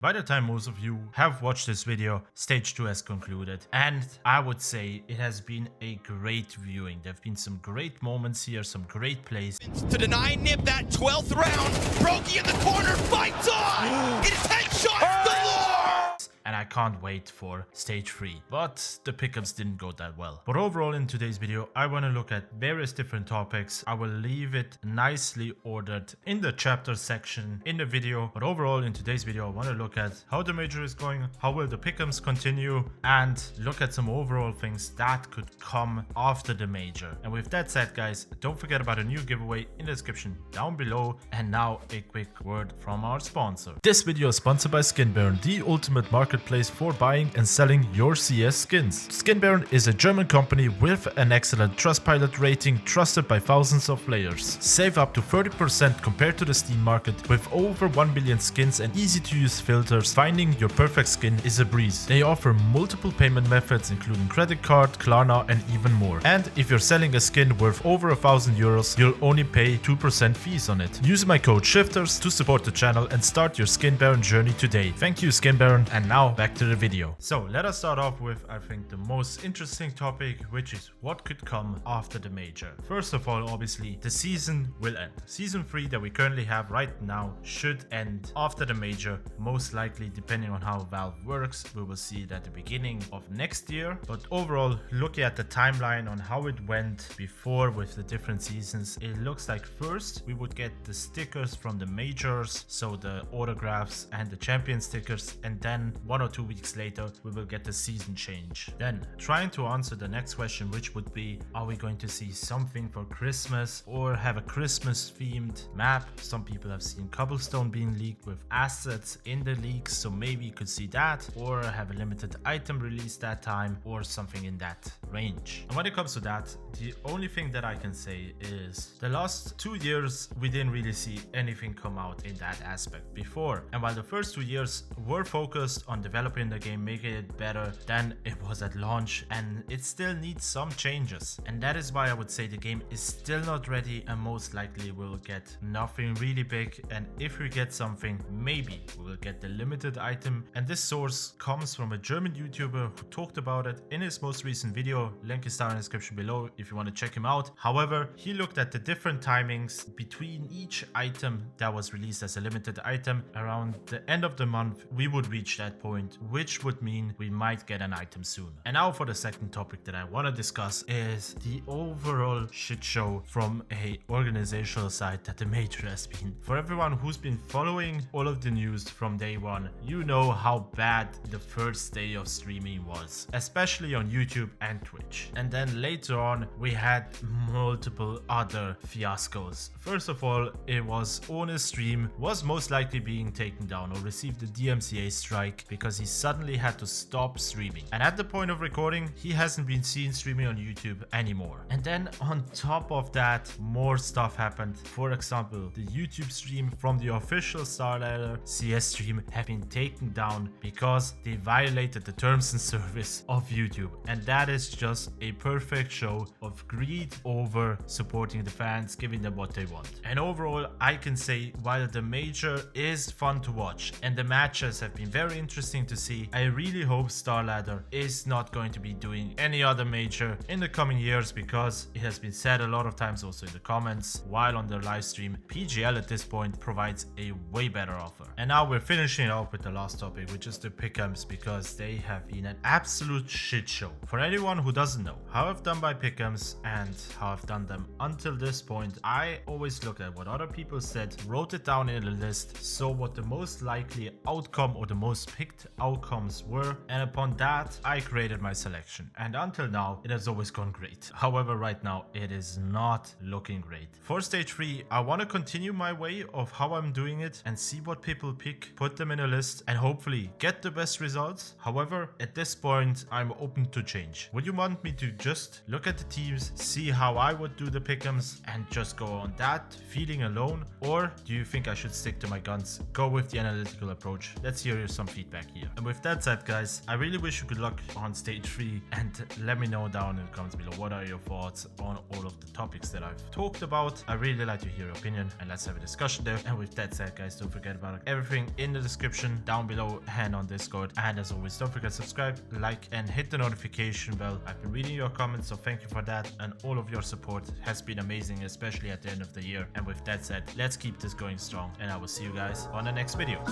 By the time most of you have watched this video, Stage 2 has concluded, and I would say it has been a great viewing. There have been some great moments here, some great plays. To deny Nip that 12th round, Brokey in the corner, fights on! It is headshots galore! And I can't wait for Stage 3, but the Pickems didn't go that well. But overall in today's video, I want to look at various different topics. I will leave it nicely ordered in the chapter section in the video. But overall in today's video, I want to look at how the major is going, how will the Pickems continue, and look at some overall things that could come after the major. And with that said, guys, don't forget about a new giveaway in the description down below. And now a quick word from our sponsor. This video is sponsored by SkinBaron, the ultimate marketplace for buying and selling your CS skins. SkinBaron is a German company with an excellent Trustpilot rating, trusted by thousands of players. Save up to 30% compared to the Steam market with over 1 million skins and easy to use filters. Finding your perfect skin is a breeze. They offer multiple payment methods including credit card, Klarna and even more. And if you're selling a skin worth over 1,000 euros, you'll only pay 2% fees on it. Use my code Shifterz to support the channel and start your SkinBaron journey today. Thank you, SkinBaron, and now back to the video. So let us start off with, I think, the most interesting topic, which is what could come after the major. First of all, obviously, the season will end. Season 3 that we currently have right now should end after the major, most likely, depending on how Valve works. We will see it at the beginning of next year. But overall, looking at the timeline on how it went before with the different seasons, it looks like first we would get the stickers from the majors, so the autographs and the champion stickers, and then 1 or 2 weeks later we will get the season change. Then trying to answer the next question, which would be, are we going to see something for Christmas or have a Christmas themed map? Some people have seen Cobblestone being leaked with assets in the leaks, so maybe you could see that, or have a limited item release that time, or something in that range. And when it comes to that, the only thing that I can say is the last 2 years we didn't really see anything come out in that aspect before. And while the first 2 years were focused on developing the game, making it better than it was at launch, and it still needs some changes. And that is why I would say the game is still not ready, and most likely we'll get nothing really big. And if we get something, maybe we will get the limited item. And this source comes from a German YouTuber who talked about it in his most recent video. Link is down in the description below if you want to check him out. However, he looked at the different timings between each item that was released as a limited item. Around the end of the month we would reach that point, which would mean we might get an item soon. And now for the second topic that I want to discuss is the overall shit show from a organizational side that the major has been. For everyone who's been following all of the news from day one, you know how bad the first day of streaming was, especially on YouTube and Twitch. And then later on we had multiple other fiascos. First of all, it was One's stream was most likely being taken down or received a DMCA strike because he suddenly had to stop streaming. And at the point of recording, he hasn't been seen streaming on YouTube anymore. And then on top of that, more stuff happened. For example, the YouTube stream from the official StarLadder CS stream have been taken down because they violated the terms and service of YouTube. And that is just a perfect show of greed over supporting the fans, giving them what they want. And overall, I can say while the major is fun to watch and the matches have been very interesting to see, I really hope StarLadder is not going to be doing any other major in the coming years, because it has been said a lot of times also in the comments while on their live stream, PGL at this point provides a way better offer. And now we're finishing up with the last topic, which is the Pickems, because they have been an absolute shit show. For anyone who doesn't know how I've done by Pickems and how I've done them until this point, I always looked at what other people said, wrote it down in a list, saw what the most likely outcome or the most picked outcomes were, and upon that I created my selection. And until now it has always gone great. However, right now it is not looking great. For stage 3, I want to continue my way of how I'm doing it and see what people pick, put them in a list, and hopefully get the best results. However, at this point I'm open to change. Would you want me to just look at the teams, see how I would do the Pickems and just go on that feeling alone, or do you think I should stick to my guns, go with the analytical approach? Let's hear some feedback here. And with that said, guys, I really wish you good luck on stage 3, and let me know down in the comments below what are your thoughts on all of the topics that I've talked about. I really like to hear your opinion, and let's have a discussion there. And with that said, guys, don't forget about everything in the description down below and on Discord. And as always, don't forget to subscribe, like, and hit the notification bell. I've been reading your comments, so thank you for that, and all of your support has been amazing, especially at the end of the year. And with that said, let's keep this going strong, and I will see you guys on the next video.